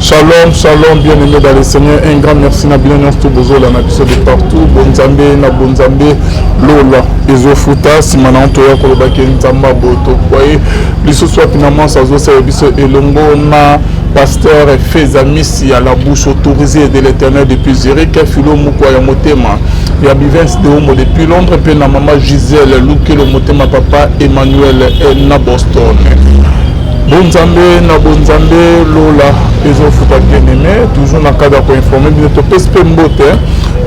Shalom, shalom, bien-aimés dans le Seigneur. Un grand merci na bien tout bozola na biso de partout. Bonzambe na bonzambe lola ezofuta simana to ya koloba ke nzamba boto kwaye biso soit finalement ça zo ça biso elongo na pasteur Fezamisi à la bouche autorisée de l'Éternel depuis Zurich filo mukwa ya motema ya bivens de homo depuis Londres pe na maman Gisèle Luke le motema papa Emmanuel na Boston. Bonzambe na bonzambe lola ezofuta bien-aimé toujours na cadre pour informer bien to pespe mbote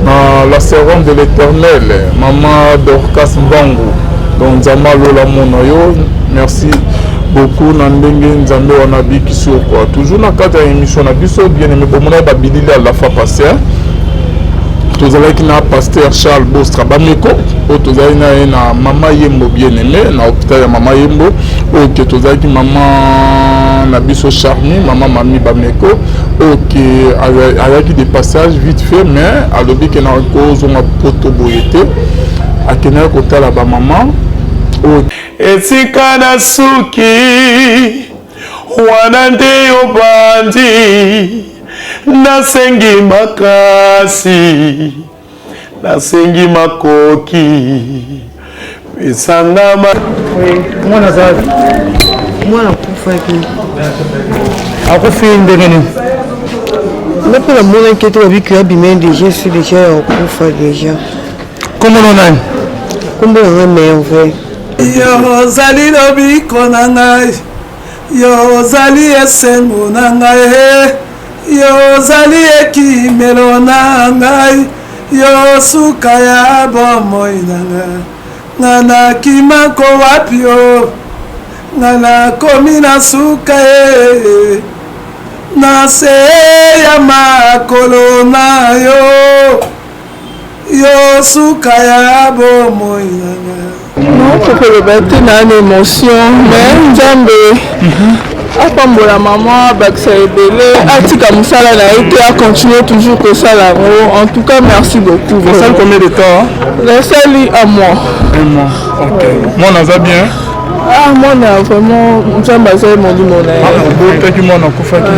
na la servante de l'Éternel maman Dorcas Mbangu donc nzamba lola monoyo merci beaucoup na ndenge nzambe wana bikiso quoi toujours na cadre ya émission na biso bien-aimé bomona ba bidili à la fois passé tozalaki na pasteur Charles Bostra Bameko o tozali na mama Yembo bien-aimé na hôpital ya mama Yembo ok tozalaki mama na biso Charmi mama Mami Bameko ok ayaki des passages vite fait mais alobi ke na kozonga poto boyete akena kotala ba mama etika na suki wana nde obandi nasengi makasi nasengi makoki pesanga mwana za mwana kufaki akufi ndenge nini napela mwana kete babiki abime déjà c'est déjà kufa déjà comment on a comment on a merveille yo zali lobiko na ngai yo zali esengo na ngai yo zali ekimelo na ngai yo suka ya bomoi na ngai ngana kimako wapi yo ngana komi na suka na se ya makolo na yo suka ya bomoi na ngai. Non, faut que le bébé ait une émotion, mais Nzambe apambola maman bakisa ebele atika musala na été à continuer toujours que ça là. En tout cas, merci beaucoup. Vous savez combien de temps? Laissez-lui à moi. Un mois. OK. Moi on a bien. Ah, moi on a vraiment Nzambe azali mon dit mon aïe. Ah, qui moi on a kufaki.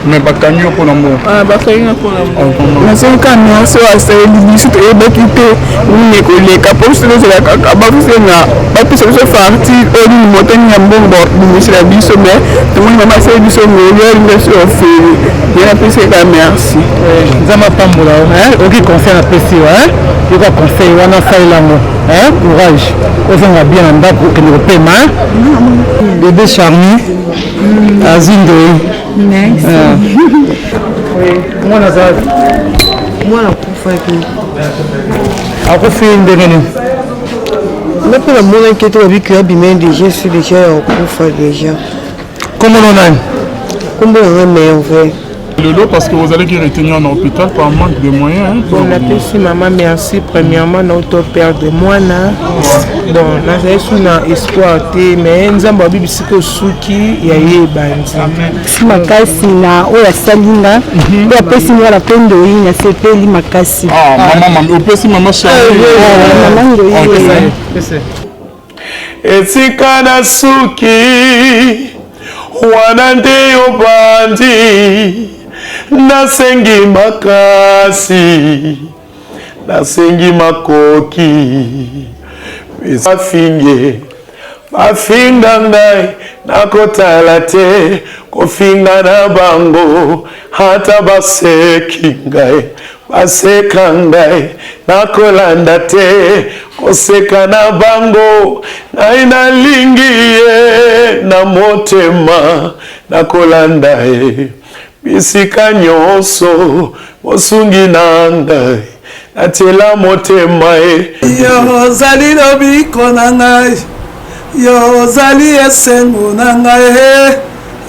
Mais bakanyo pour l'amour. Ah, bakanyo pour l'amour. Na c'est quand on se a c'est bisu to ebekite ni ko le kaposte no la kaba fusena ba pisa so farti o ni moteni ya mbongo ni misila biso mais to mo mama c'est biso meilleur merci au fait. Bien apprécié ka merci. Nzama pambola OK confère apprécié il va conseiller wana faila mo courage ozanga bien ndako ke ne pema bébé Charmi azindo Merci. mwana za Mwana kufaki akufi ndenge nini napela mwana kete babiki abime déjà c'est déjà kufa déjà comment on a comment on a merveille Le lot parce que vous allez qui retenir en hôpital par manque de moyens. Bon, la petite maman, merci. Premièrement, notre père de moi, bon, j'ai eu espoir, mais nous avons vu que Suki, il y a eu bandi. Si makasi na oya salinga, oya pesi mwana pendo ina sepeli makasi. Ah, maman, opesi maman chérie. Maman ndoyi. etika na suki wana nde obandi nasengi makasi nasengi makoki bafinga ngai nakotala te kofinga na bango hata baseki ngai baseka ngai nakolanda te koseka na bango ngai nalingi ye na motema nakolanda ye bisika nyonso mosungi na ngai natela motema ye yo zali lobiko na ngai yo zali esengo na ngai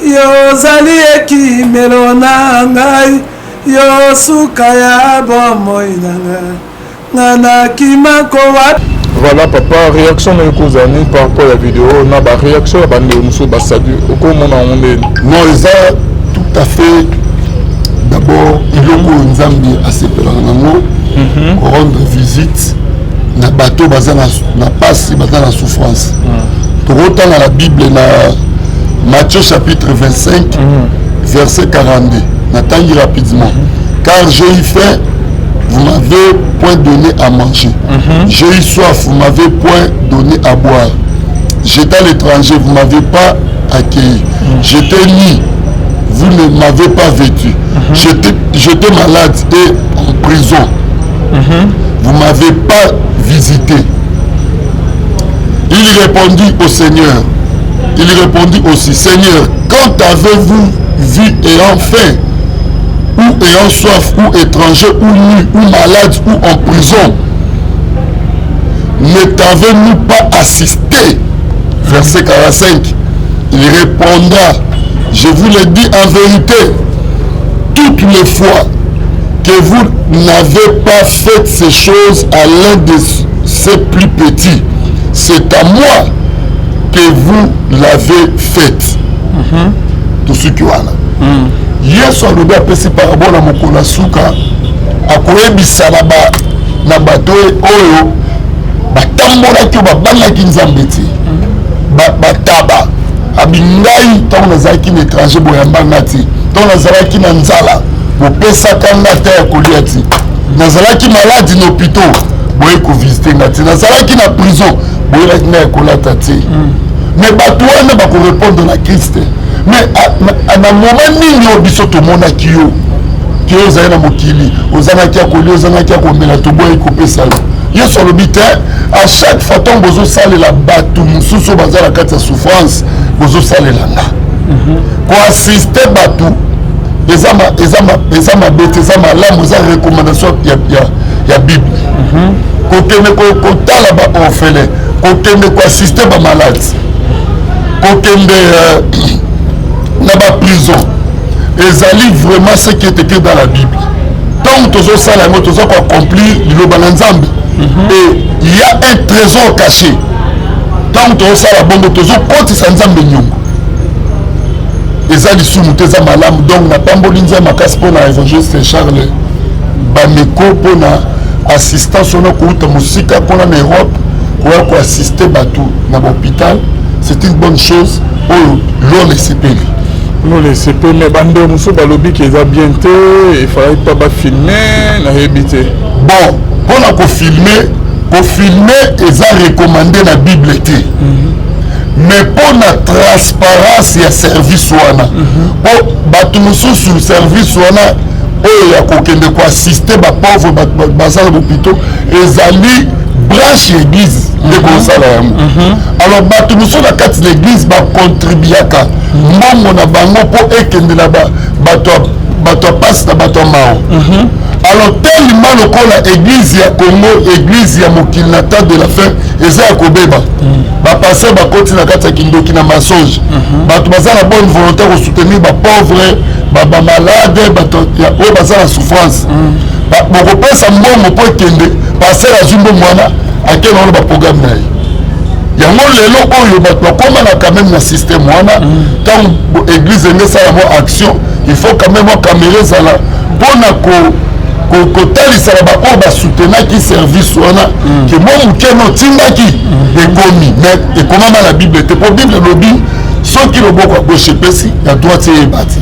yo zali ekimelo na ngai yo suka ya bomoi na ngai ngana kimako wapi. Voilà papa, réaction de Kozani par rapport à la vidéo, on a une réaction à Bande Moussou Bassadu. Comment on est? Non, ça tout à fait. D'abord, il y a un Nzambi à ces pérégrins pour rendre visite. Na bateau bazana na passe bazana souffrance. Pour autant dans la Bible na Matthieu chapitre 25 verset 42. N'attendez rapidement. Car j'ai eu faim, vous m'avez point donné à manger. J'ai eu soif, vous m'avez point donné à boire. J'étais à l'étranger, vous ne m'avez pas accueilli. J'étais nu, vous ne m'avez pas vêtu. J'étais malade et en prison. Vous ne m'avez pas visité. Il répondit au Seigneur. Il répondit aussi, Seigneur, quand avez-vous vu ayant faim, ou ayant soif, ou étranger, ou nu, ou malade, ou en prison? Ne t'avez-nous pas assisté? Verset 45. Il répondra, je vous le dis en vérité, toutes les fois que vous n'avez pas fait ces choses à l'un de ces plus petits, c'est à moi que vous l'avez fait. Tout ce qui wana. Yesu alobi apesi parabole mokolo suka akoyebisa na bato oyo batambolaki babangaki nzambe te bataba abingai ntango nazalaki na étranger boyambanga te ntango nazalaki na nzala bopesaka nga te ya kolia te nazalaki maladi na hôpital boye kovisite nga te nazalaki na prison boyelaki nga ya kolata te mais bato wana bakorépondre na Christ. Mais na moment nini oyo biso tomonaki yo ke ozali na mokili ozalaki ya kolia ozalaki ya komela toboyi kopesa yo Yesu alobi te à chaque fois ntango bozosalela bato mosusu oyo baza na kati ya souffrance bozosalela nga koassiste bato eza mabe te eza malamu eza recommandation ya bible kokende kotala baorphelin kokende koassiste bamalade kokende na prison ezali vraiment ce qui est écrit dans la Bible. Tant que tous ça la tous accomplir le balanzambe et il y a un trésor caché. Tant que tous ça la bongo tous compte sanzambe nyongo. Ezali sumuté za malamu donc na pambolinza makasi pour na évangéliste Charles Bameko pour na assistance on a kuta musika pour na Europe pour assister batou na hôpital. C'est une bonne chose. Oh l'on les sépèle. Non, les CP, mais bande muso balobi qui est bien té, il fallait pas filmer, na habité. Bon, pour la filmer, ils ont recommandé la Bible té. Mais pour la transparence, il y a service wana. Pour batu muso sur service wana, oh ya kokende ko assister ba pauvre bazar l'hôpital, ils allaient branche l'église de Gonzalo. Alors batu muso na kati l'église ba contribuaka. Mbongo na bango po ekende na bato passe na bato mao. Alors tellement lokola église ya Congo, église ya mokili na temps de la fin eza ya kobeba. Ba passer ba koti na kati ya kindoki na mensonge. Bato baza na bonne volonté ko soutenir ba pauvre, ba malade, bato ya o baza na souffrance. Ba ko pesa mbongo po ekende passer la zumbo mwana akena ba programme na ye. Yango lelo oyo bato bakoma quand même na système wana tant église ngesala mo action il faut quand même caméra zala pona ko talisala ba oyo basoutenaki service wana ke mo mukeno tindaki ekomi mais ekomama na bible te po bible lobi soki loboko gauche pesi ya droite ebati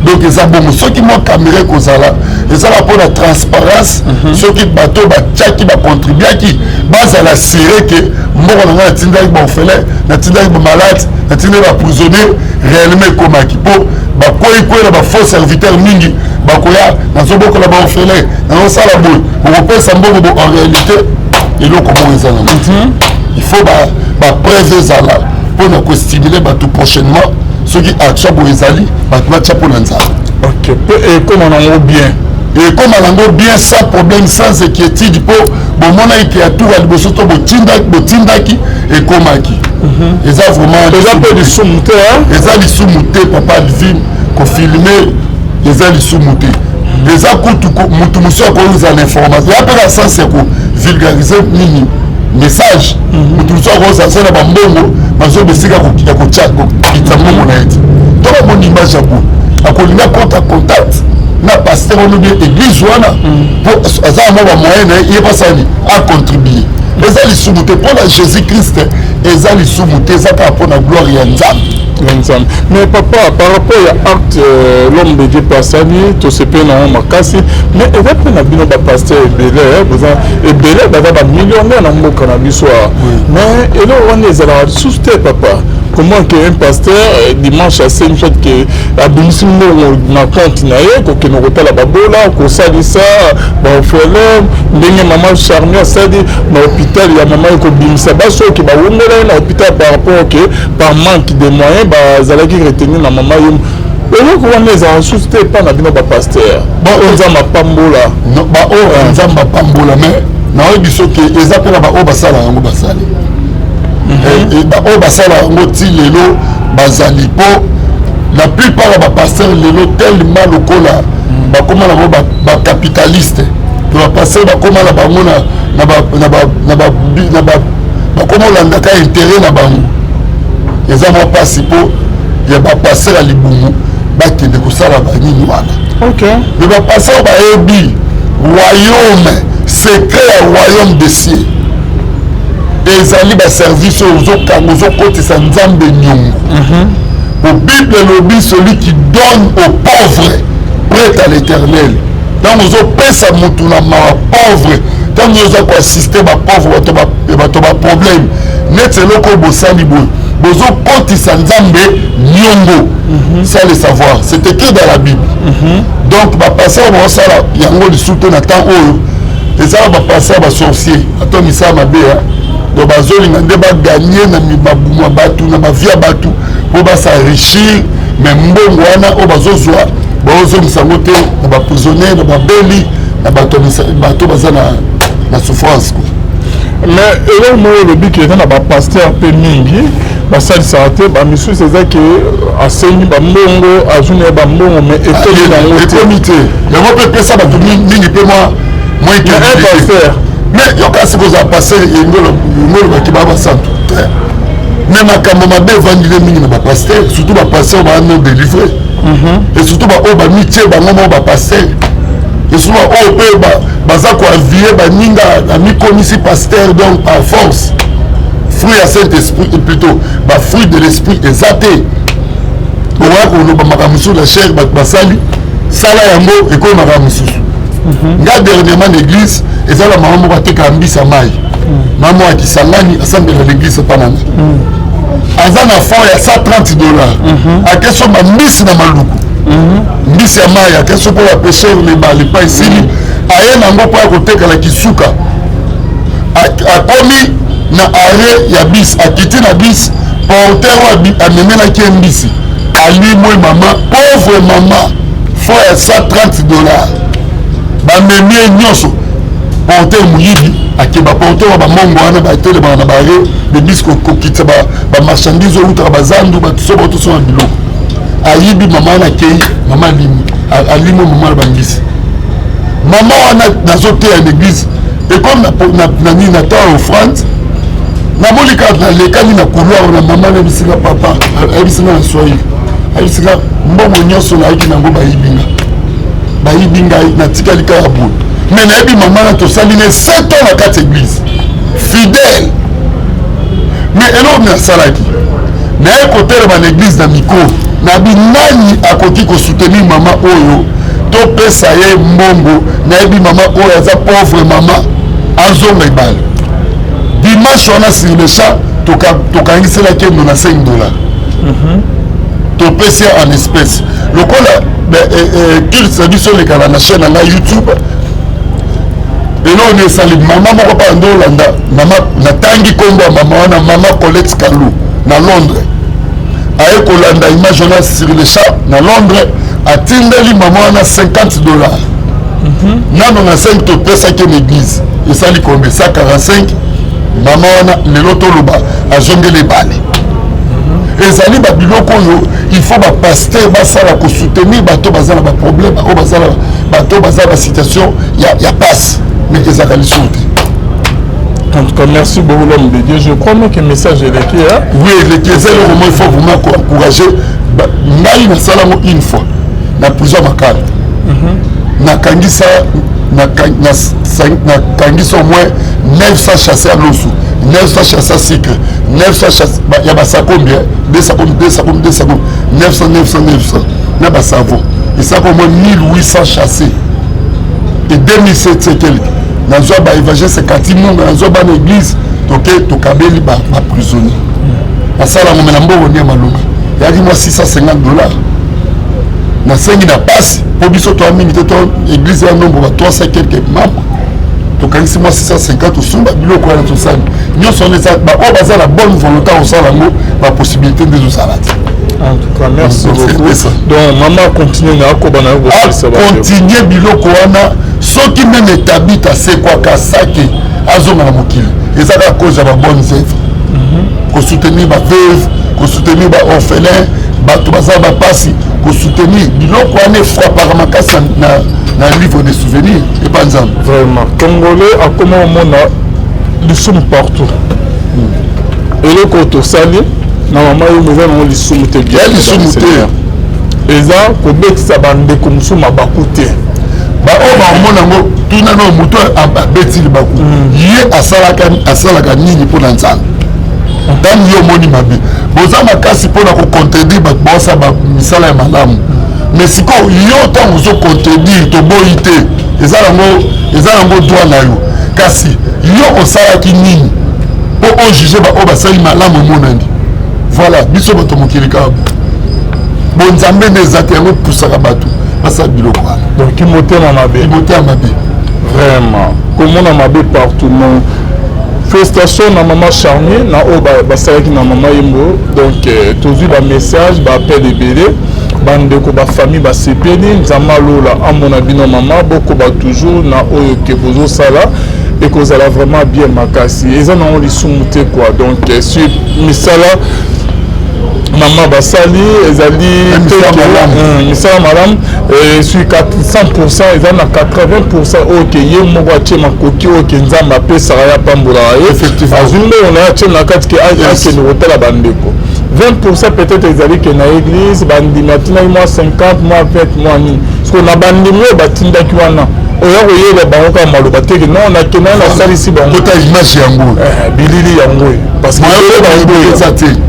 donc eza bongo soki mo caméra kozala ezala pour la transparence soki bato batiaki bacontribuaki bazala sire ke mboko na ngai natindaki baorphelin natindaki bamalade natindaki baprisonnier réellement ekomaki mpo bakoyi na bafaux serviteur mingi bakoya nazobokola baorphelin nazosala boye okopesa mbongo bo en réalité eloko moko eza na il faut bapreuve ezala mpona kostimule bato prochainement soki action boye ezali bato batia mpo na nzala ok mpe ekoma nango bien et comme on a bien sans problème, sans inquiétude, pour bon qui a tout à liboso to botindaki et komaki. Et ça vraiment déjà peu de soumuté hein. Et ça les soumuté papa le film qu'on filmer et ça les soumuté. Et ça coûte mutu muso ko uza l'information. Ya pela sens c'est ko vulgariser nini message. Mutu muso ko uza sana ba mbongo mazo besika ko chat ko kitambongo na eti. To ba mon image ya ko akolinga contact na pasteur on bien église wana pour ça moi ba moyen il pas ça à contribuer les ali soumuté pour la Jésus Christ les ali soumuté ça pour la gloire ya Nzambe Mais papa, par rapport à acte l'homme de Dieu Passani, tout ce pays n'a pas cassé, mais il va prendre un bino pasteur et belé, un millionnaire dans mon cannabis. Mais il on est à la sous-terre, papa. Comment qu'un pasteur dimanche à 5 jours que a béni na compte na ye ko que nous repela babola ko salisa ba ofele ndenge maman charmia sadi na hôpital ya maman ko bimisa baso ki ba wongela na hôpital par rapport que par manque de moyens ba zalaki retenir na maman yum elo ko wana za susté pas na bino ba pasteur ba onza mapambola no ba o onza mapambola mais na o biso ke ezapela ba o basala yango basali basala yango ti lelo bazali po la plupart ya bapasteur lelo tellement lokola bakoma nango bacapitaliste to bapasteur bakoma na bango bakoma olandaka intérêt na bango eza mwa mpasi po ya bapasteur ya libungu bakende kosala banini wana me bapasteur bayebi royaume secret ya royaume de cieux ezali baservice ozokotisa nzambe nyongo po bible elobi celui qui donne aux pauvres prête à l'éternel ntango ozopesa motu na mawa pauvre ntango oza koassiste bapauvre bato baproblème neti eloko bosali boye bozokotisa nzambe nyongo ça le savoir c'est écrit dans la bible donc bapasser baosala yango lisusu te na temps oyo ezala bapasser basorcier ata misala mabe donc bazolinga nde baganye na mibabuma batu na bavia batu po basarichir mais mbongo wana oyo bazozwa bazongisa yango te na baprisonnier na babeli na bato baza na souffrance mais eloko moko olobi ke eza na bapasteur mpe mingi basalisaka te bamisusu eza ke asengi bambongo azwi na ye bambongo mais etomi nango ekomi te yango mpe epesa bato mingi mpe mwa pasteur mais yoka si kozala pasteur engolobaki baa basantu te mais makambo mabe evandile mingi na bapasteur surtout bapasteur baano délivre et surtout baoyo bamitie bango moko bapasteur et surtout baoyo mpe baza koavie baninga amikomisi pasteur donc par force fruit ya Saint-Esprit plutôt bafruit de l'esprit eza te owa koloba makambo mosusu na chair bato basali sala yango ekoyi makambo mosusu nga dernièrement l'église ezala mama moko atekaka mbisa mai mama moko akisangani asambela l'église epananga aza na fond ya $130 akesomba mbisi na maluku mbisi ya mai akeso mpo bapesher lebala epai esili aye nango mpo ya kotekala kisuka akomi na arret ya bis akiti na bis porter oyo amemelaki ye mbisi alimwe mama pauvre mama fond ya $130 bamemie nyonso porter moyibi akeba porter wa bamongo wana batelemaka na bare de bis kokitisa bamarchandise outaka bazandu batiso baotoso na biloko ayibi mama wana akei mama alimwe mama na bangisi mama wana nazoteya na église ekomi na nini na temps offrande namolika nalekani na couloir na mama nayebisika papa ayebisinga na swahili ayebisika mbongo nyonso nayiki nango bayibi ngai natikali kaka boye mais nayebi mama na tosali ne 7 ans na kati église fidèle mais eloko nasalaki naye kotelema na église na mikro nayebi nani akoki kosoutenir mama oyo topesa ye mbongo nayebi mama oyo aza pauvre mama azonga ebale dimanche wana sur le champ tokangiselaki endo na $5 topesi ya en espèce lokola culte biso elekala na chaîne na ngai youtube eloko esali mama moko mpa ndolanda mama natangi nkombo ya mama wana mama Colette Kalou na Londres aye kolanda image wana sur le champ na Londres atindeli mama wana $50 nano na 5 topesaki na église esali kombe 145 mama wana lelo toloba azongeli ebale ezali babiloko oyo il faut bapaster basala kosoutenir bato baza na baproblème oyo bato baza na basituation ya passe mais ezalaka lisusu te. En tout cas, merci beaucoup l'homme de Dieu. Je crois même que le message est écrit. Oui, il faut vraiment encourager. Ngai na salango une fois na plusieurs makala. nakangisa au moins 900 chassés à l'osu, 900 chassés à sucre, 900 chassés, il y a ça combien 200, 900, il y a savon. Et ça au moins 1800 chassés. Et 2007 c'est quelques. Dans le évangile c'est quand il monte dans l'église, tu kabeli ba prisonnier. À ça là on a mbo ni malunga. Il y a dit moi $650. Na sengi na passe pour biso to mingi to église ya nombre ba 300 quelques membres. To kanisi moi 650 osumba biloko na to sani. Nyo son les ba o baza la bonne volonté au sala ngo ba possibilité de zo salati. En tout cas, merci beaucoup. Donc, maman continue à continuer biloko wana soki même établi à c'est quoi kasaki azonga na mokili. Et ça à cause de la bonne œuvre. Pour soutenir ma veuve, pour soutenir ma orphelin, bato baza ba pasi, pour soutenir biloko wana froid par makasa na livre de souvenirs et pas ensemble. Vraiment. Congolais a comment on a du somme partout. Et le côté sali na mama yo meza na lisumu te bien lisumu te eza ko betisa bande ko musuma bakute ba o ba mona ngo tuna no muto abeti baku ye asalaka nini pour nzanga dan yo moni mabe boza makasi pour na ko contredire ba bosa ba misala ya malamu mais siko yo tango zo contredire to boite eza ngo droit na yo kasi yo osalaki nini pour on juger ba o ba sali malamu monandi. Voilà, biso bato mokili ka bon nzambe nezaki yango pusaka bato basa biloko wana. Donc qui moté na mabe. Vraiment. Comment na mabe partout non. Félicitations na maman Charmier na o basalaki na maman Yembo. Donc tous ba message ba appel ebele bandeko ba famille ba sepeli nzama lola amona bino maman boko ba toujours na oyo ke bozo sala. Et que ça vraiment bien makasi. Ils en ont les soumoutés quoi. Donc sur misala maman basali, ils ont dit misala madame sur 100%, ils en ont 80% ok yé moitié makoki ok nzamba pe saraya pambula. Effectivement. Azumbe on a acheté na kati ke aïe nous hôtel à bandeko. 20% peut-être ils allaient que na église bandi matina moi 50 moi 20 moi ni. Parce qu'on a bandi mo batinda kiwana. Oya oyele bango ka maloba teke non na kena na salisi bango kota image yango bilili yango parce que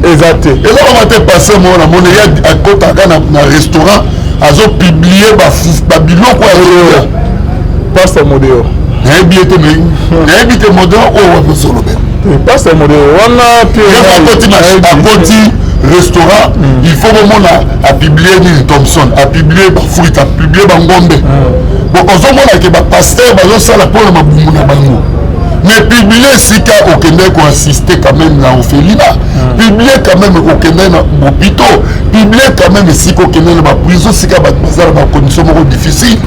exacté et là on va te passer moi na mona ya kota ka na restaurant azo publier ba biloko ya pasteur modeo na biete mais na biete modeo o wa solo ben pasteur modeo wana puis akoti restaurant il faut vraiment à publier ni Thompson à publier ba fruit à publier ba ngombe bon ozomona ke ba pasteur bazo sala pour na mabumu na bango mais publier sika okende ko assister quand même na Ophélia publier quand même okende na hôpital publier quand même sika okende na ba prison sika ba bazala ba condition moko difficile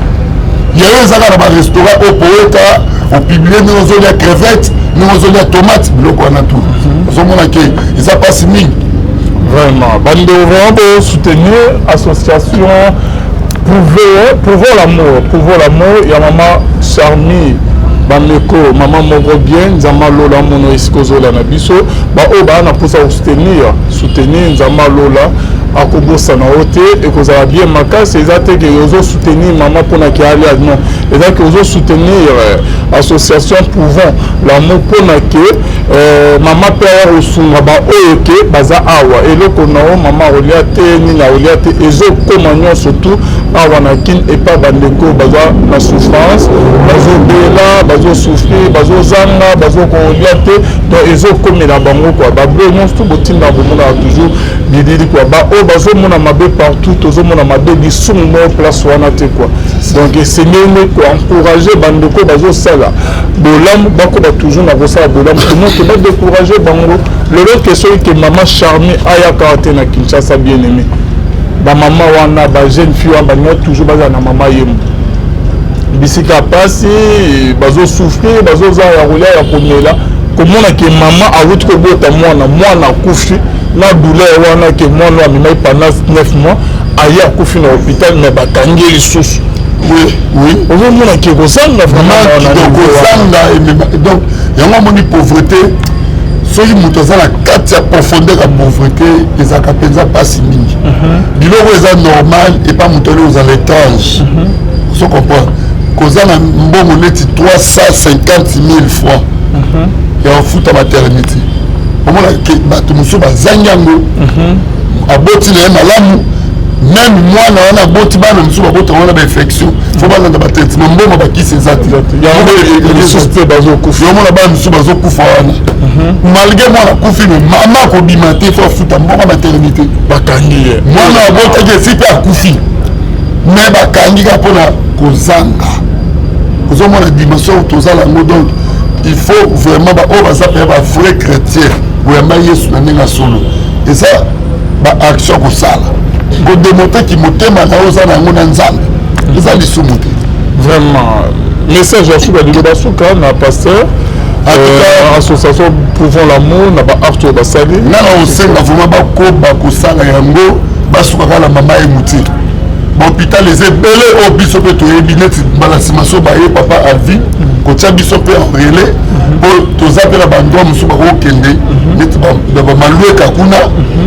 il y a eu ça dans ba restaurant au poeta au publier nous ozolia crevette nous ozolia tomate biloko na tout ozomona ke ça passe mingi. Vraiment, bande vraiment pour soutenir l'association Pouvons l'amour, il y a maman Charmy, Bameko, maman Moro bien, Nzama Lola, Mono Iskozola Nabiso, o ba na pour soutenir Nzama Lola, Akobo Sanaote, et que ça va bien marquer, c'est exactement que vous soutenir maman pour na qui aller à non, et donc que vous soutenir l'association Pouvons l'amour pour na que maman père au sumaba oyoke baza awa et le konao maman oliate ni na oliate ezo komagnon surtout awa na kin et pas bandeko baza na souffrance bazo bela bazo souffrir bazo zanga bazo ko oliate donc ezo komela bango quoi ba bongo tout botinda bomona toujours bididi quoi ba o bazo mona mabe partout tozo mona mabe di sumo place wana te quoi donc essayer quoi encourager bandeko bazo sala bolam bako ba toujours na bosa bolam que va décourager bango le que celui que maman Charmy aya karaté na Kinshasa bien aimé ba maman wana ba jeune fille ba toujours ba na maman yemu bisika pasi bazo souffrir bazo za ya rouler ya komela komona ke maman a route ko bota mwana kufi na douleur wana ke mwana amimai pendant 9 mois aya kufi na hôpital mais ba kangeli lisusu. Oui. Aujourd'hui, qui ressemble vraiment donc, il y a une pauvreté. Ceux qui montent dans la 4 profondeur de la pauvreté, ils ont pas si mini. Ils sont normal et pas monter aux étranges. Vous comprenez? koza na mbongo neti 350 000 francs ya ofuta maternité omona ke bato mosusu bazangi yango aboti na ye malamu même mwana wana aboti bana mosusu babota wana bainfection fo balanda batraitement mbongo bakisi eza te yomona bana mosusu bazokufa wana malgré mwana akufi me mama akobima te fo afuta mbongo maternité bakangi ye mwana abotaki esi mpe akufi me bakangi ka mpona kozanga kozomona dimension tozala yango donc il faut vraiment baoyo baza mpe bavrai chrétien boyamba yesu na ndenge solo eza baaction kosala kodemontre ki motema na yo oza na yango na nzambe eza lisumu te vraiment message ya suka lelo basuka na pasteur association pouvons l'amour na baarte oyo basali nana osenga vraiment bakoba kosala yango basuka kala mama emuti bahôpital eza ebele oyo biso mpe toyebi neti mbala nsima so baye papa avi kotia biso mpe en relais mpo toza mpe na bandroit mosusu bakokende neti bamalweka kuna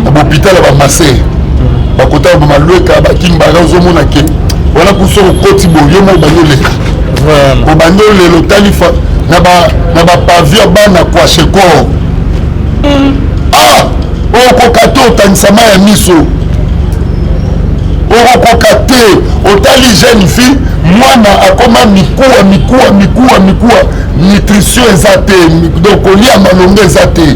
na bahôpital ya bamaser bakota bamalweka bakimbara ozomona ke wana kuso kokoti boye mo obanyoleka obanyolelo otali na bapavio bana kwashekor okoka te otanisama ya miso okoka te otali jeune fille mwana akoma mikuwa nutrition eza te donc kolia malongo eza te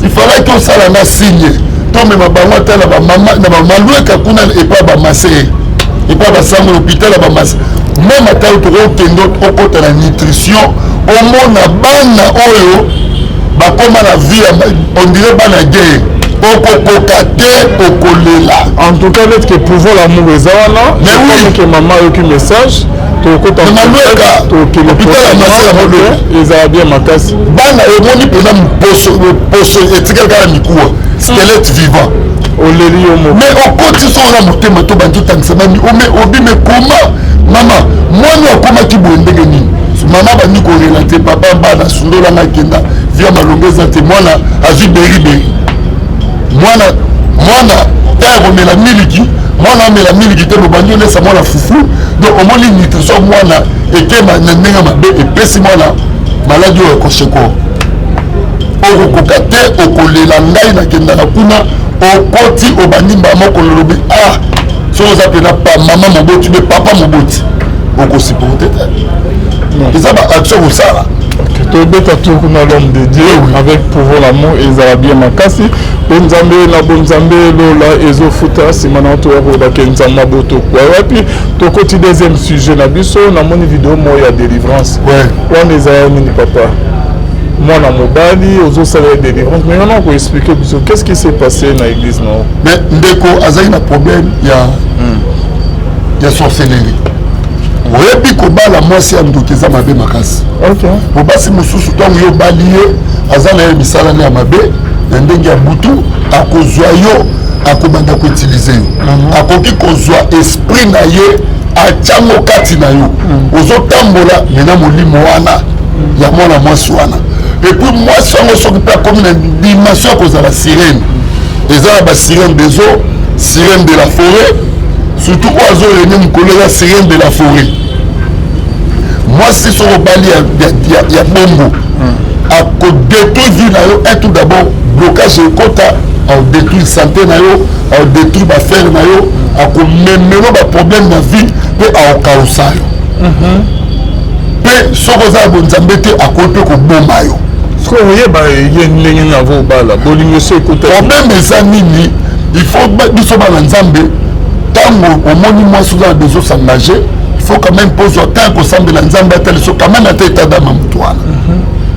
ifalaki osala na signe tomema bango ata na bamalweka kuna epa bamaser epa basango l'hôpital ya bamaser meme ata tokokende okota na nutrition omona bana oyo bakoma na vie ondire bana guerre okokoka te okolela en tout cas net que pouvons l'amour eza wana mais oui que maman ayoki message tokota ezala bien makasi bana omoni mpena poso etikali kaka mikuwa skelete vivant oleli yo mo mais okoti soko na motema to bandi otangisamani obime koma mama mwani akomaki boye ndenge nini mama bandi kolela te papa bana sundolanga kenda via malongo eza te mwana azwi beriberi mwana ta komela miliki mwana amela miliki te bobandi olesa mwana fufu donc omoni nutrition mwana ekema na ndenge mabe epesi mwana maladi oyo ekosheko okokoka te okolela ngai nakendaka kuna okoti obandi mbama okololobi soki oza pena mama moboti mpe papa moboti okosiporte te eza baaction kosala tobeta tour na l'homme de Dieu avec pouvoir l'amour ezala bien makasi bonzambe na bonzambe lola ezofuta nsima na toyakobake nzambe botokwa wapi tokoti deuxième sujet na biso namoni video moko ya délivrance wana ezala nini papa mwana mobali ozosala ya délivrance mais wana koexplike biso qu'est-ce qui s'est passé na église nao mais ndeko azali na problème ya sorcellerie oyebi kobala mwasi ya ndoki eza mabe makasi mobasi mosusu ntango yo obali ye aza na ye misala na ya mabe na ndenge ya butu akozwa yo akobanda koutilize yo akoki kozwa esprit na ye atiango kati na yo ozotambola mena molimo wana ya mwana mwasi wana epuis mwasi yango soki mpe akomi na dimension ya kozala sirene eza na basirene des eaux sirene de la forêt surtout oyo azorene mokolo eza sirene de la forêt mwasi soko obali ya bongo akodétruire vie na yo un tout d'abord blocage ekota aodétruire santé na yo aodétruire bafere na yo akomemelo baproblème na vie mpe aokausa yo mpe soko oza ya bonzambe te akoki mpe koboma yo oyeba ye ndenge na vo obala bolingo so ekota problème eza nini il faut biso bana nzambe ntango omoni mwasi oza na besoin s'engager il faut quand même pozwa temps kosambela nzambe atali so quand même ata état d'âme moto wana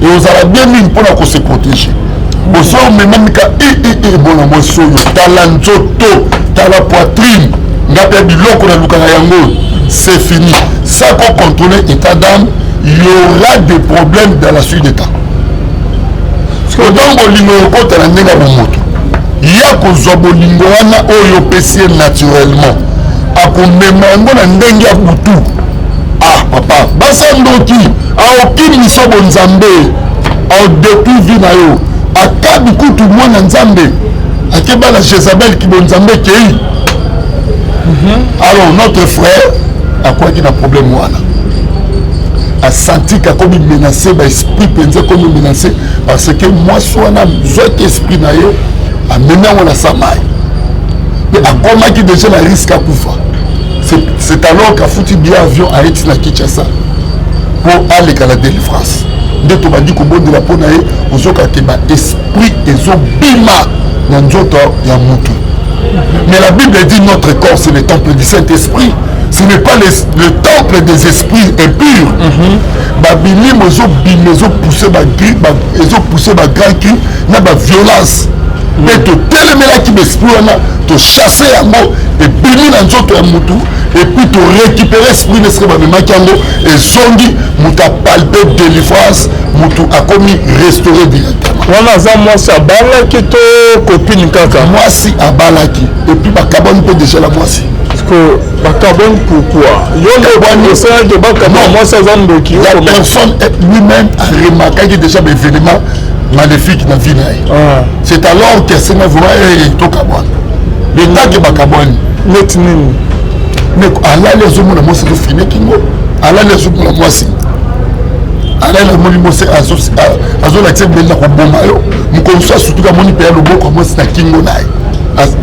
e ozala bien mingi mpona kose protéger oso omemamika bona mwasi oyo tala nzoto tala poitrine nga mpe biloko nalukaka yango c'est fini ça ko contrôler état d'âme il y aura des problèmes dans la suite des temps otango bolingo okota na ndenge ya bomoto ya kozwa bolingo wana oyo opesi ye naturellement akomema yango na ndenge ya butu papa basa ndoki aokimisa bonzambe aodétruire vie na yo akabi kutu mwana nzambe akebana Jézabel ki bonzambe kei alors notre frère akwaki na problème wana asenti kakomi menacé baesprit mpenza komi menacé parce que mwasi wana zwaki esprit na ye amemi yango na samai mpe akomaki déjà na risque akufa. C'est alors qu'afuti bien avion aeti na Kinshasa mpo aleka la délivrance nde tobandi kobondela mpo na ye ozokaki baesprit ezobima na nzoto ya mutu. Mais la Bible dit notre corps c'est le temple du Saint-Esprit. Ce n'est pas le temple des esprits impurs. Babili mozo pousser ba grand cri na ba violence. Mais to telemela ki l'esprit wana to chasser yango et bimi na nzoto ya mutu et puis to récupérer esprit n'esque ba memaki yango et zondi muta palper délivrance mutu akomi restaurer directement. Wana za mwasi abalaki to copine kaka. Mwasi abalaki et puis ba kaboni peut déjà la mwasi. Parce que ba kaboni pourquoi? La personne lui-même a remarqué déjà des événements maléfiques dans la vie. C'est alors que c'est vraiment tout kaboni. L'état qui ba kaboni. Netinin. Mais Allah les hommes moi c'est fini kingo. Allah les hommes moi c'est. Allah les hommes moi c'est azo la tête benda ko bomba yo. Mukonso surtout ka moni pe loboko moi c'est kingo naï.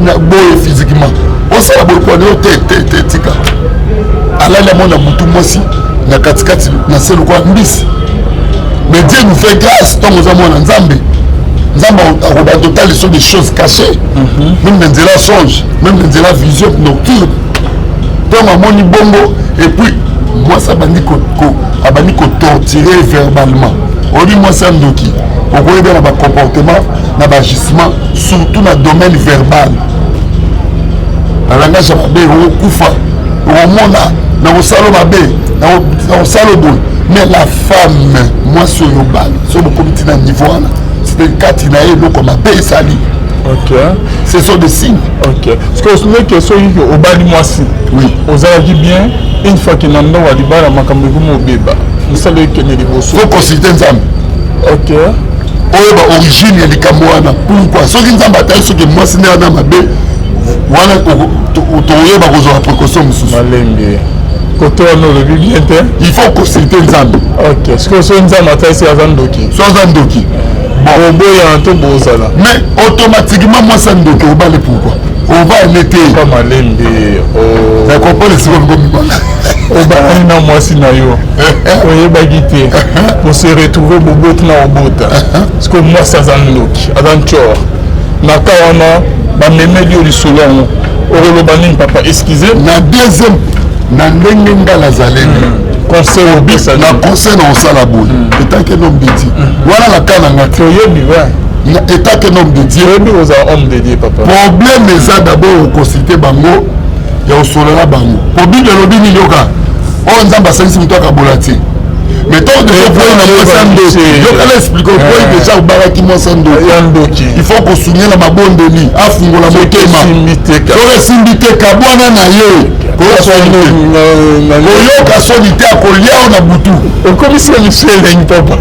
Na boye physiquement. On sait la beaucoup de tika. Allah la mona mutu mosi na katikati na selo kwa mbisi. Mais Dieu nous fait grâce tant aux amona nzambe. Nzambe a total sont des choses cachées. Même dans la songe, même dans la vision nocturne. Donc à moni bongo et puis moi ça bandi ko torturer verbalement. On dit moi ça ndoki. On voit bien le comportement, l'agissement, surtout dans le domaine verbal. Dans le langage mabe, on koufa, on mona, dans le salon mabe, dans le salon boule. Mais la femme, moi sur le bal, sur le comité d'un niveau, c'est un cas qui n'a pas comme un sali. Ok. Ce sont des signes. Ok. Parce que vous savez que ceux qui au bas du mois oui. Vous avez dit bien, une fois qu'il n'a pas dit bah la makambo au bébé. Vous savez que les beaux. Faut consulter un zam. Ok. Oyo origine ya likambo wana pourquoi soki nzambe atali soki mwasi nde wana mabe wana toyeba kozwa précaution mosusu malembe kote wana olobi bien te il faut consulter nzambe. Ok soki so nzambe atalisi aza ndoki so aza ndoki oboya to bozala mais automatiquement mwasi ya ndoki obale pourquoi ova ene te pa malembe na comprendre siko ngomibana obani na mwasi na yo oyebaki te po se retrouver boboti na obota parce que mwasi aza ndoki aza ncor na ka wana bamemeli yo lisolo yango okoloba nini papa excuse na deuxième na ndenge nga nazaleli conseil obisa na conseil na osala boye etant que homme de Dieu wana na ka na nga te oyebi état que homme de Dieu oyebi ozala homme de Dieu papa problème eza d'abord okonsulte bango ya osolola bango po bible elobi nini yoka oyo nzambe asalisi moto akabola te mais tant que okoyi na mwasa ndoki yokala explike okoyi deja obalaki mwasa ndoki il faut kosunye na mabondeli afungola motema soki esimbi te kabwana na ye koyoka soni te akolia o na butu okomisi misu elengi papa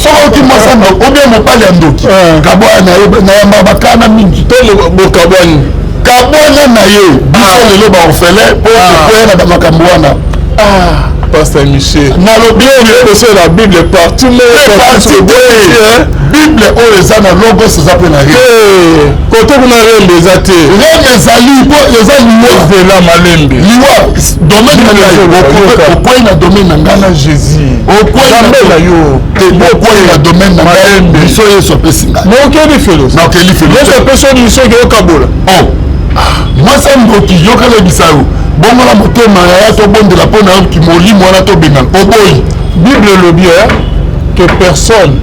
soki oki mwasa ndoki obie mobali ya ndoki kabwana na yamba bakana mingi to bokabwani kabwana na ye biso lelo baorphelin mpo okoya na bamakambo wana Pasteur Michel nalobi oyo la Bible partout Bible oyo eza na logos eza mpe na ye kote kuna rembe eza te rembe ezali mpo eza liwa malembe liwa domaine na ngai okwei na domaine na ngai na Jésus okwei na yo okwei na domaine na ngai biso yesu apesi ngai naokeli felo yesu apesi oyo miso oke okabola mwasa ndoki yokala ebisa yo bongo na motema ya tobondela mpo na yoki molimo wana tobenga oboyi Bible elobi que personne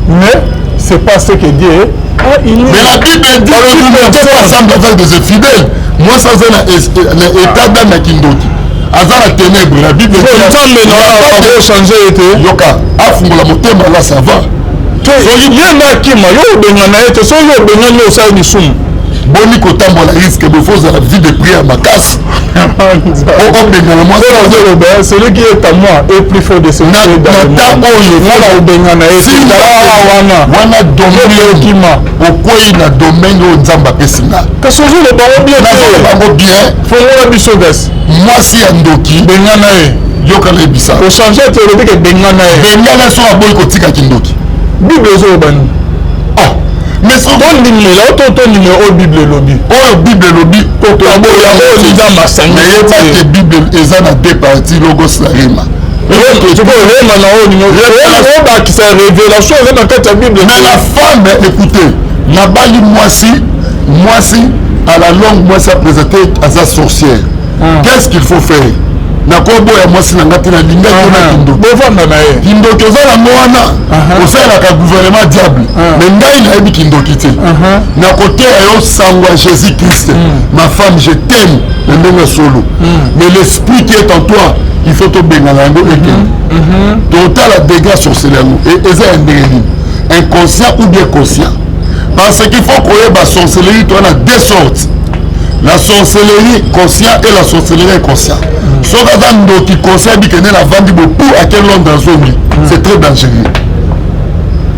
ne sait pas ce que Dieu a mais la Bible dit qu'il ne peut pas ensemble avec des infidèles moi ça c'est na état d'âme na kindoki aza na ténèbre la Bible nzambe na changer ete yoka afungola motema la ça va soki ye na akima yo obenga na ye te soki obengani osali lisumu boni kotambola risque befose la vie de prière makasi celui qui est à moi est plus fort de ce qui est dans le monde. wana domaine okwei na domaine oyo nzambe apesi nga kasi ozolo bango bien fongola biso gasi mwasi ya ndoki bengana ye yokana yebisa ochange théologique bengana ye bengana so aboyi kotikaki ndoki bible ezolobani mais tondimela otondimela oyo bible elobi oyo bible elobi nzambe asangayebate bible eza na deux parties logos na rema rema na oyo obakisa révélation eza na kati ya bible mais la femme écoutez nabali mwasi à la longue mwasi aprésenté aza sorcière qu'est-ce qu'il faut faire nakoboya mwasi na nga te nalingaki na kindoki oza nango wana osalelaka gouvernement diable mais ngai nayebi kindoki te nakoteya yo sango ya jésus christ ma femme je t'aime na ndenge solo mais l'esprit qui est en toi il faut tobengana yango ekende totala dégât sorcele yango eza ya ndenge nini inconscient ou bien conscient parce qu'il faut koyeba sorcellerie toana deux sortes la sorcellerie conscient et la sorcellerie inconscient. Sauf que qui conseille que la vente pour à quel long dans zone, c'est très dangereux.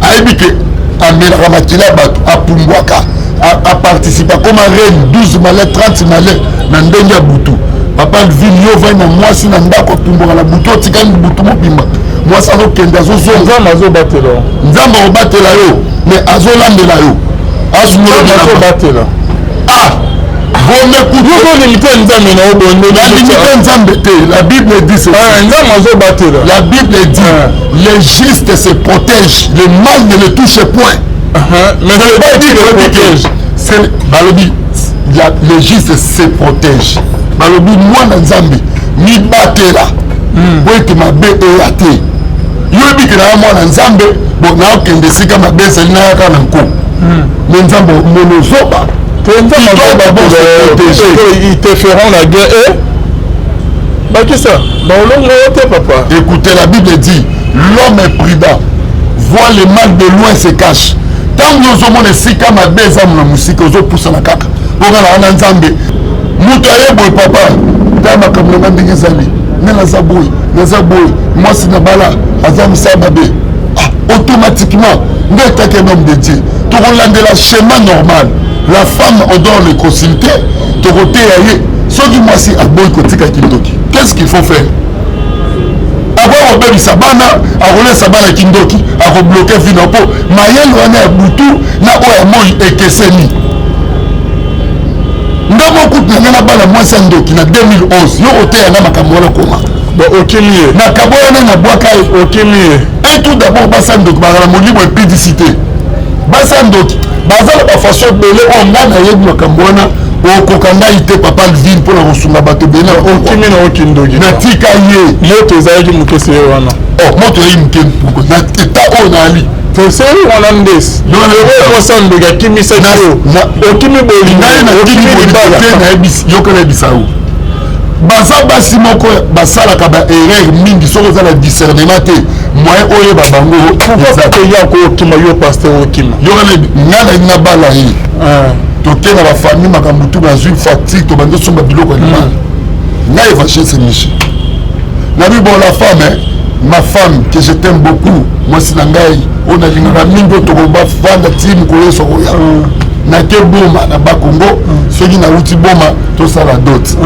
Aïbike à Melamakila à Pumwaka à participer comme un reine 12 malais 30 malais dans Ndenga Boutou. Papa le vidéo va na moi si nanda ko Pumwaka la Boutou tikani Boutou mobimba. Moi ça no kenda zo zo nzamba batela. Nzamba obatela yo mais azolandela yo. Azolandela batela. Ah la Bible dit ceci. La Bible dit les justes se protègent, le mal ne le touche point. Mais pas dit le protège. Les justes se protègent. Balobi moi na Nzambe mi batela. Boite mabe eyate. Yobi que na moi na Nzambe bon na okende sika mabe seli na ka na nko. Mais Nzambe monozoba. Ils te feront la guerre et bah qui ça papa. Écoutez, la Bible dit l'homme est prudent, voit le mal de loin se cache. Tant que nous sommes ici comme à des hommes la musique aux autres poussent la caca pour la Nzambe mutaye boy papa dama comme le monde des amis nela zaboy moi c'est nabala azam sababe automatiquement n'est qu'un homme de Dieu tout le chemin normal. La femme, on doit le consulter. De côté, ce qui moi si aboy kotika kindoki. Qu'est-ce qu'il faut faire? Avoir obéi sabana, à rouler sabana kindoki, à rebloquer finapo. Mayel wana ya butu na oya moi ekeseni. Ndamo kutu na bala moi sandoki na 2011. Yo ote ya na makambo wana koma. Bon okimie. Na kaboya na bwaka okimie. Et tout d'abord basandoki ba mo libre pédicité. Basandoki bazala ba façon belé on nga na yebi makambo wana okokanga ite papa Lvin pour la kosunga bato bena okimi na okindoki na tika ye moto ezalaki mokese wana moto eyi moke mpuko na eta oyo naali toseli wana ndesi osandoki akimisaki okimi bolingai yoka nayebisa o baza basi moko basalaka baerreur mingi soki oza na discernement te moyen oyeba bango ya kookima yo paster okima nga na bala ye toke na bafamille makambo tu bazwi fatigue tobandi osomba biloko ya limala nga evangile miche nabi bon la femme ma femme que je t'aime beaucoup mwasi na ngai oyo nalingaka mingi oyo tokobafanda ti mokolo nyonso koya nake boma na bakongo soki nauti boma tosala dot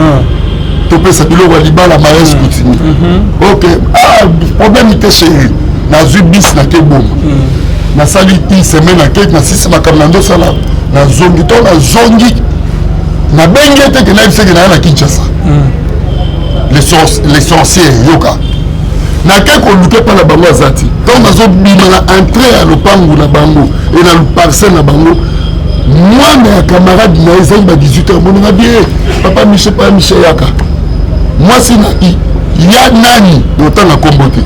topesa biloko ya libala mariage continue ok problème te chéri nazwi bis nake boma nasali une semaine ake nasisi makambo na ndosala nazongi to nazongi nabengi ete ke nayebiseke naya na kinshasa les sorcières yoka nake koluke mpa na bango aza ti donc nazobima na entrée ya lopangu na bango e na parcelle na bango mwana ya camarade na ezali ba 18 heures mononga bie papa michel pa michel yaka mwasi na ya nani otanga kombo te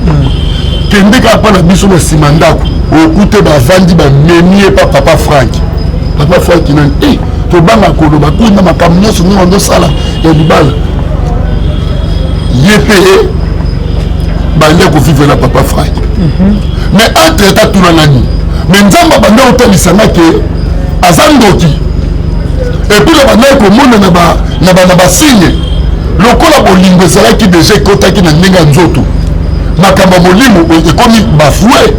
kende kaka mpa na biso na nsima ndako okute bavandi bamemi epa papa frank nani tobanga koloba kuna makambo nyonso ndenge ndosala ya libala ye mpe bande kovivre na papa frank mais entre eta tuna nani mais nzambe bande otalisanga ke aza ndoki et puis le bandai komona na ba signe lokola bolingo ezalaki déjà ekotaki na ndenge ya nzoto makambo ya molimo ekomi bafue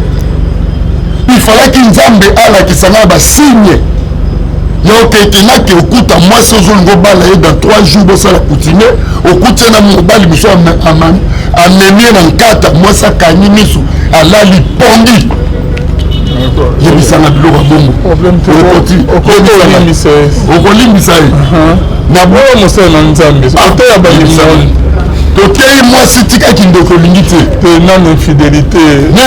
il falaki nzambe alakisanga na basigne ya okekenaki okuta mwasi ozolinga obala ye dans 3 jours bosala coutume okuti na mobali mosu amemi ye na nkata mwasi akangi miso alali pongi yebisanga biloko ya bongo okolimbisa ye na boyo mosala na nzambe oteya balimoni tokei mwasi tikaki ndeko olingi te na infidélité na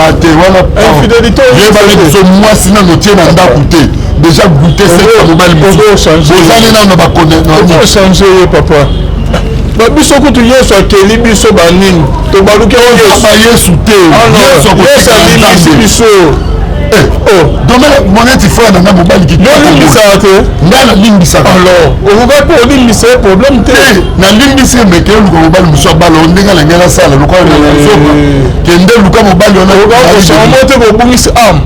ate wana yebale biso mwasi nano tie na ndako te déjà goûté seka mobali ozali nano na bakonechange ye papa babiso kutu yesu akeli biso banini tobaluki yesu te yesu alimbisi biso moneti frère nanga mobali kitolimbisaka te nga nalimbisaka alors okoka mpe olimbisa ye problème te nalimbisi ye meke oluka mobali mosu abala o ndenge na ngai nasala lokola nazoka kende luka mobali wana te kobungisa ame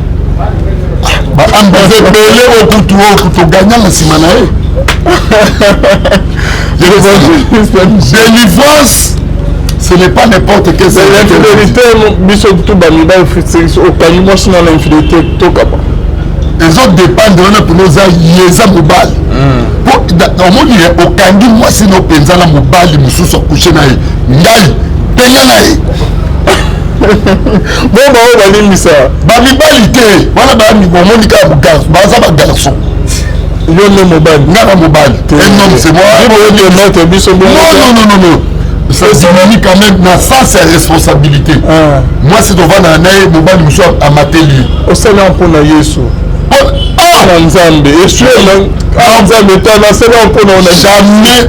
baame baza ebele okutu toganya na nsima na ye délivrance. Ce n'est pas n'importe quelle l'infidélité. Biso tout bamida au kanimo sina l'infidélité to kapa. Les autres dépendent de pour nous yeza mobile. Pour omoni au kangi moi sino penza la mobile mususu coucher na ye. Ngai penya na ye. Bon ba o balimisa. Ba mibalité. Voilà ba mi omoni ka garçon. Ba za ba garçon. Yo le mobile. Nga mobile. Un homme c'est moi. Non. Ça signifie quand même na ça c'est responsabilité. Moi c'est devant na nae mobile muso à mateli. O sala mpona Yesu. Na nzambe. Yesu na nzambe tana sala mpona on a jamais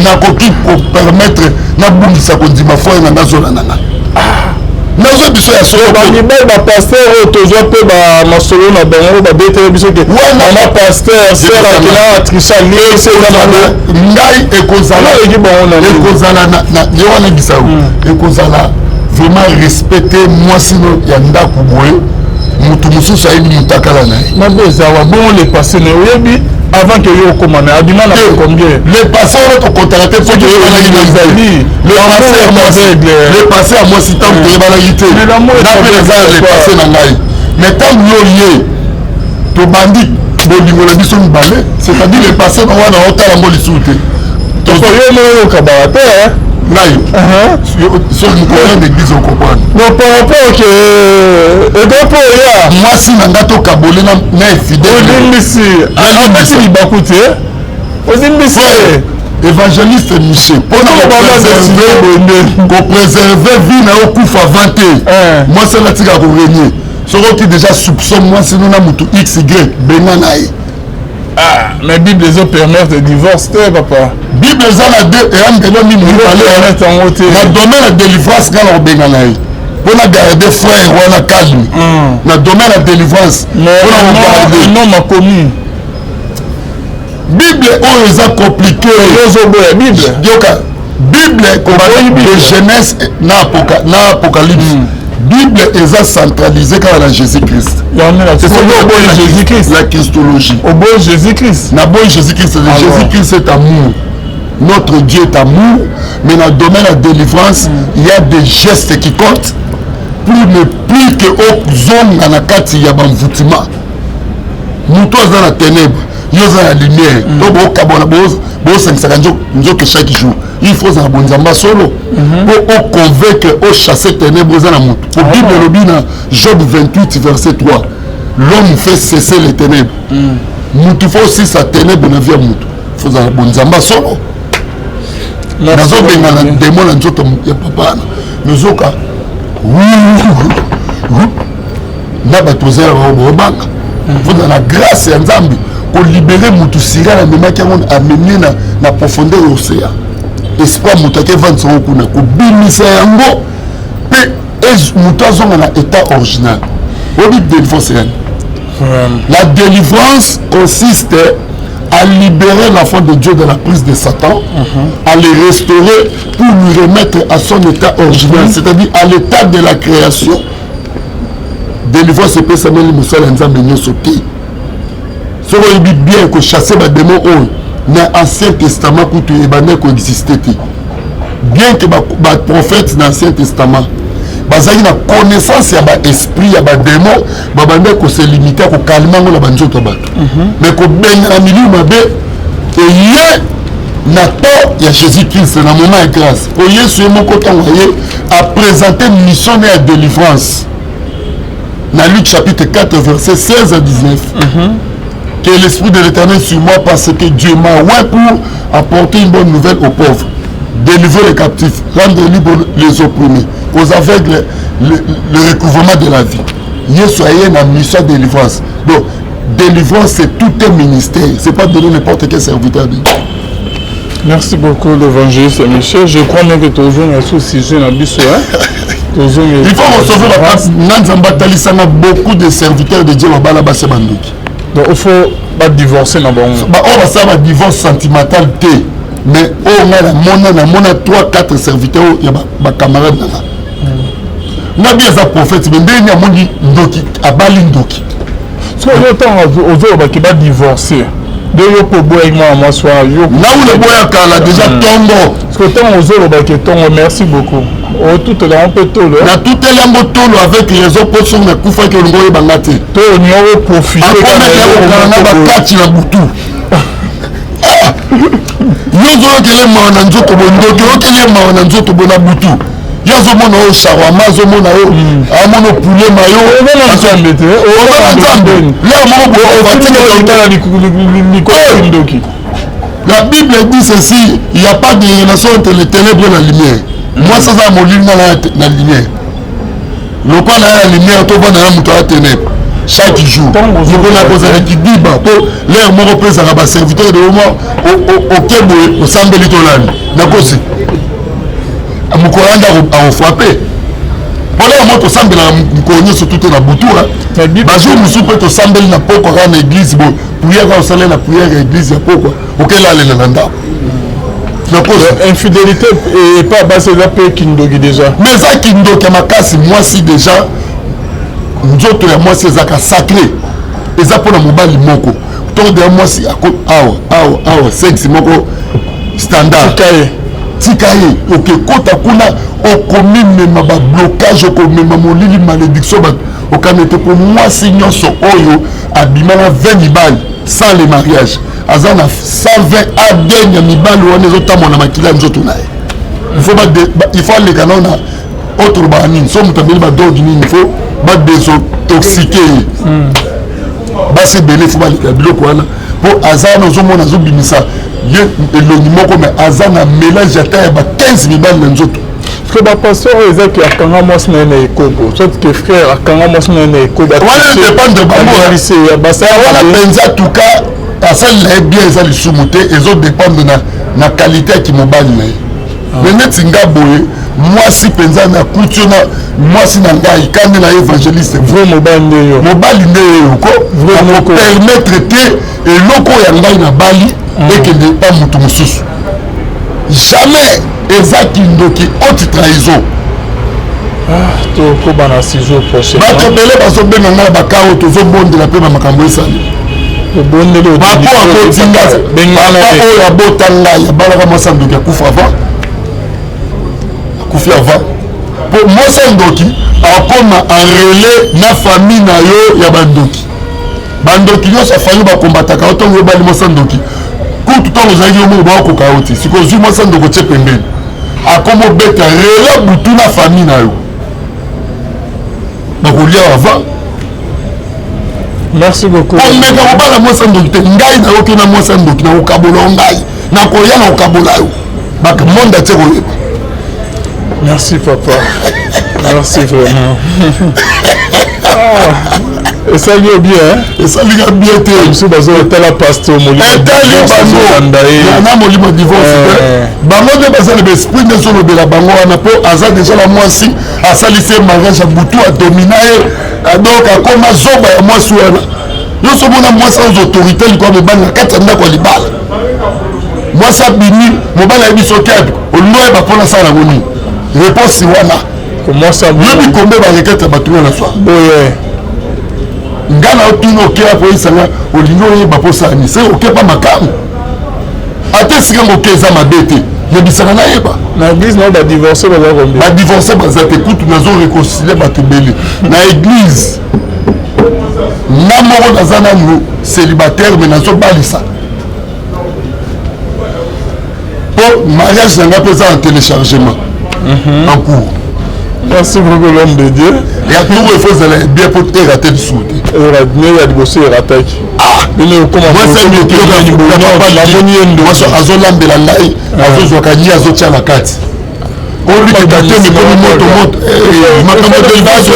na koki pour permettre na bungisa kondima foi na nazola nanga. Nazo biso ya solo ba mibali ba pasteur tozwa pe ba masolo na bango ba bete biso ke na pasteur sera kila trisha lié c'est na ngai ekozala na yewana gisao ekozala vraiment respecter moi sino ya ndako boye mutu mususu ayebi mutakala na ye mabeza wa bon le passé ne oyebi avant que yo komane abima na combien le passé on va contracter faut que le passé à moi si tant que bala yité le passé na ngai mais tant yo lié to bandit bolingo na biso mbale c'est-à-dire le passé na wana otala mboli soute to yo mo kabara te ngai sur le courant d'église au comprendre non par rapport que et donc moi si nanga to kabole na fidèle olimbisi amati libakute olimbisi évangéliste Michel pour préserver vie na okufa vanté moi c'est la tika ko régner soko qui déjà soupçonne moi sinon na mutu XY benga na ye. Ah, mais Bible les autres permettent de divorce, papa. Bible les a deux et un de l'homme la domaine la délivrance quand on benganaï. Pour la garder frère ou la calme. La domaine la délivrance. Non ma commis. Bible on les a compliqué. Bible. Bible de Genèse na Apocalypse. Bible est centralisée quand on a Jésus-Christ. C'est Jésus-Christ. La Christologie. Au bon Jésus-Christ. Na bon Jésus-Christ. Jésus-Christ c'est amour. Notre Dieu est amour. Mais dans le domaine de la délivrance, il y a des gestes qui comptent. Plus que aux zones dans la carte, il y a un voutement. Nous tous dans la ténèbre, nous dans la lumière. Chaque jour. Il faut un bon zamba solo pour convaincre au chasser ténèbres dans la montre. Pour Bible Robina, Job 28 verset 3. L'homme fait cesser les ténèbres. Nous faut aussi sa ténèbre dans la vie à montre. Il faut un bon zamba solo. Nous avons des démons dans notre papa. Nous avons faut dans la grâce et en Zambie pour libérer Moutou Sira la même qui a amené na profondeur de l'océan. Espoir Moutake vend son kuna ko bimisa yango pe Moutazo na état original. La délivrance consiste à libérer l'enfant de Dieu de la prise de Satan, à le restaurer pour lui remettre à son état original, c'est-à-dire à l'état de la création. Délivrance c'est pas seulement le Moussa Nzambe Nyosoki. Ce qu'on dit bien que chasser les démons, dans l'Ancien Testament, pour tout les coexister. Bien que les prophètes dans l'Ancien Testament, ils ont une connaissance de l'esprit, de démons, ils se limiter à calmer les banjoto. Mais quand ils ont mis le il y a il y a Jésus-Christ dans le moment de grâce. Il y a ce moment à présenter une mission de délivrance. Dans Luc chapitre 4, verset 16 à 19. Que l'Esprit de l'Éternel sur moi parce que Dieu m'a oint pour apporter une bonne nouvelle aux pauvres, délivrer les captifs, rendre libres les opprimés, aux aveugles le recouvrement de la vie. Yesu a une mission de délivrance. Donc, délivrance, c'est tout un ministère. Ce n'est pas donner n'importe quel serviteur de Dieu. Merci beaucoup, l'évangéliste Michel. Je crois même que tu as un sujet dans le biseau. Il faut recevoir la place. Nous avons beaucoup de serviteurs de Dieu. Donc, il faut pas divorcer. On va faire un divorce sentimental. Mais on a 3-4 serviteurs. Il y a des camarades. On a bien un prophète. Mais il y a des Ndoki. Abali Ndoki. Si on va divorcer. De yo ko boy moi soir yo na ou le boy akala déjà tombo parce que tant aux autres ba que tombo merci beaucoup o tout là on peut tout là na tout est là motolo avec les autres sont na kufa que ngoye bangate to ni o profiter na ba kati na butu yo zo ke le ma na nzoto bondo ke le ma na nzoto bona butu yo zo mona o shawarma zo mona o amono poulet mayo na zambete o na zambete là mo bo o va la Bible dit ceci, il n'y a pas de relation entre les ténèbres et la lumière. Moi, ça va me lire dans la lumière. Le quoi la lumière, tu vas dans la ténèbres. Chaque jour, je vais la poser avec qui dit, l'air mon représentant à la serviteur de moment au Québec, au Sambeli Tolani. D'accord, c'est. Mon Coran a frappé. Voilà, moi, tu sembles me sur toute la bouture. Bajour, je suis prêt à sembler na poko à l'église. Prière au salaire, la prière à l'église, poko. Ok, là, les Nanda. Infidélité et pas basé la paix Kindogi déjà. Mais ça, Kindogi, ma casse, moi, si déjà, nous autres, moi, c'est ça sacré. Et ça, pour la mobile, moko. Tant de moi, si, awa, 5, c'est moko standard. Tikaye, ok, kota kuna, okomimema ba blocage, okomema molili malédiction, okamete pour moi sinon so oyo abimana 20 mibali sans le mariage. Azana 120 adenya mibali wana ezotamo na makila nzoto na ye. Il faut les canons autre banine, so mutabeli ba dog ni il faut ba désintoxiquer. Basi belé faut ba le biloko wana pour azana ozomona zobimisa ye elongi moko mais azana mélange ata ba 15 mibali na nzoto. Parce que le pasteur disait qu'il y a quand même un écobo. Sauf que frère, quand même un écobo. Voilà, dépend de Bango. Voilà, en tout cas, à ça, il est bien, ils ont soumoté, ils ont dépendent de la qualité qui me bat. Mais net Singaboye, moi si pensa na couture, moi si nangai, quand on a évangéliste, vraiment mobile ko permettre que et loko yangai na bali et que ne pas mutu mususu. Jamais Ezaki Ndoki haute trahison. Tu es na 6 jours prochain. Ba to belé ba so benga na ba kawo to zo bonde la pe ba makambo esali. To bonde le ba po ko tinga benga na o ya botanga ya bala ba Moussa Ndoki kufa avant. Kufa avant. Pour Moussa Ndoki akoma en relais na famille na yo ya bandoki. Bandoki yo sa famille ba combattre ka to yo ba Moussa Ndoki. Tout le temps vous avez dit que vous avez dit que vous avez dit que vous avez dit que vous avez dit que vous famille avant. Merci beaucoup. Merci papa. Merci vraiment. Et ça lui est bien, hein? Et ça lui est bien. Je suis la pasteur Molimo. Et tel Molimo divorce. Bango de base le esprit de son de la bango on a pour azar déjà la moi si à saliser mariage à Boutou à dominer donc à comme zoba moi souana. Nous sommes moi sans autorité comme le ban la katanda ko libala. Moi ça bini mo bala bi sokab au loin ba pour la sala ngoni. Réponse wana. Comment ça vous combien va requête ba tout la soir. ngana otuna okea po isanga olingo oyeba posa ni c'est ok pas makamu ate sika ngokeza mabete yebisaka na yeba na église na ba divorcer ba combien ba divorcer ba za te kutu nazo réconcilier ba tebele na église na moko naza nanu célibataire mais nazo balisa po mariage nanga pesa en téléchargement en cours. Merci beaucoup l'homme de Dieu. Et à tout il faut aller bien pour rater le sou. Il y a des bosses et rater. Ah, mais nous comment moi c'est le qui a azo lambela ngai azo zokani azo tia la carte. On lui qui daté mais comme moto makambo de délivrance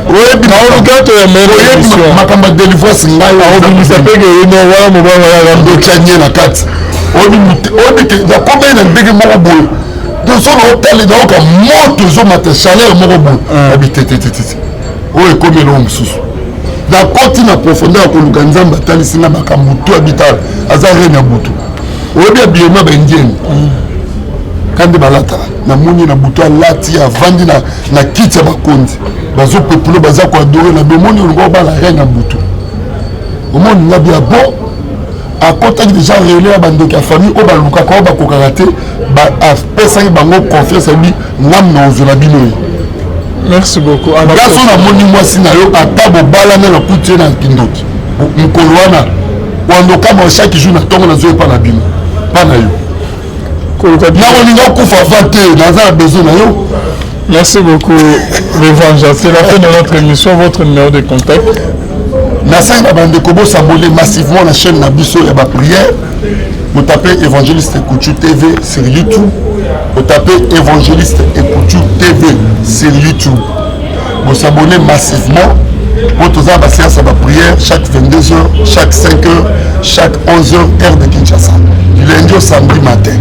oui bien on regarde la même émission makambo de délivrance ngai on s'appelle que non voilà mon voilà rando chanye la carte. On dit que da combien de ndenge moko boye donc so na otali na oka moto ezomata chaleur moko boye abitetetete oyo ekomi eloko mosusu nakoti na profondeur ya koluka nzambe atalisi na makambo to abitala aza rene ya butu oyebi abiema baindienne kandi balataka namoni na butu alati avandi na kiti ya bakonzi bazopepule baza koadore na bomoni olingo obala rene ya butu omoni nga bia bon akotaki déjà relais ya bandeko ya famille oyo balukaka oyo bakokaka te apesaki bango confiance abi ngam na ozela bino ye. Merci beaucoup. Gaso na moni mwasi na yo ata bobalana na kutie na kindoki mokolo wana wandoka ma chaque jour na tongo nazo epa na bino pa na yo nakolinga okufa va te naza na besoin na yo. Merci beaucoup l'évangile. C'est la fin de notre émission. Votre numéro de contact Nassang bandeko bo s'abonner massivement la chaîne na biso ya ba prière. Vous tapez Évangéliste Ekouchou TV sur YouTube. Vous tapez Évangéliste Ekouchou TV sur YouTube. Vous s'abonnez massivement. Pour tous les séances de prière chaque 22h, chaque 5h, chaque 11h, heure de Kinshasa. Du lundi au samedi matin.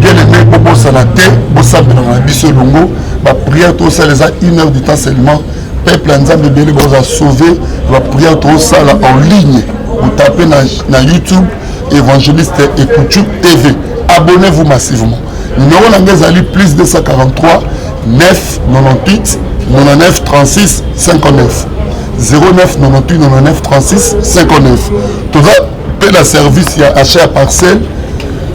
Bien aimé, Bobo Sanate, Bossabé dans la biso longo. La prière, tout ça, les a 1 heure du temps seulement. Peuple Nzambe Bélé vous a sauvé. La prière, tout ça là en ligne. Vous tapez dans YouTube. Évangéliste Ekouchou TV. Abonnez-vous massivement. Numéro d'Angazali plus 243 9 98 99 36 59 09 98 99 36 59. Tout ça, paie la service, il y a achat à parcelle.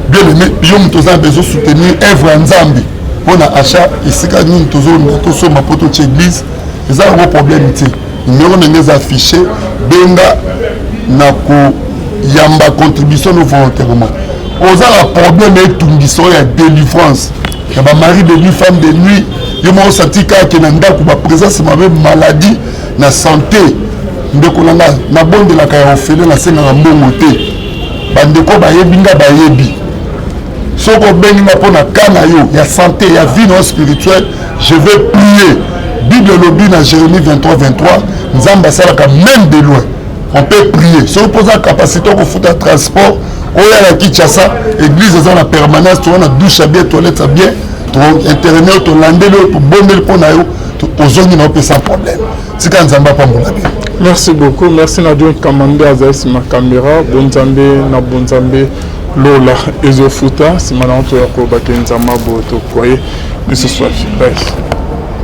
Bien aimé, Yom Toza a besoin de soutenir Evra Nzambi. Pour l'achat, ici, quand nous sommes ma pote de l'église, ils ont un gros problème. Numéro d'Angaz affiché, Benga Nako. Yamba contribution nous volontairement. Aux a problème et tout il y a délivrance. Il y a mari de nuit, femme de nuit. Il m'a senti que nanda pour ma présence ma maladie, na santé. Ndeko na bonne de la caille fait na senga na mongoté. Bandeko ba yebinga ba yebi. Soko benga pona kana yo, ya santé, ya vie non spirituelle, je vais prier. Bible lobby na Jérémie 23:23, Nzamba salaka même de loin. On peut prier. Si on pose la capacité de faire un transport, on est à Kinshasa, l'église est dans la permanence, on a douche à bien, toilette à bien, internet, on a landé le bon le pont, aux zones qui n'ont pas sans problème. C'est quand Nzamba pas mon bien. Merci beaucoup. Merci Nadio Kamande Azaïs ma caméra. Bonzambe na Bonzambe Lola Ezofuta. Si maintenant tu as pour Nzamba Boto Koye. Mais ce soit.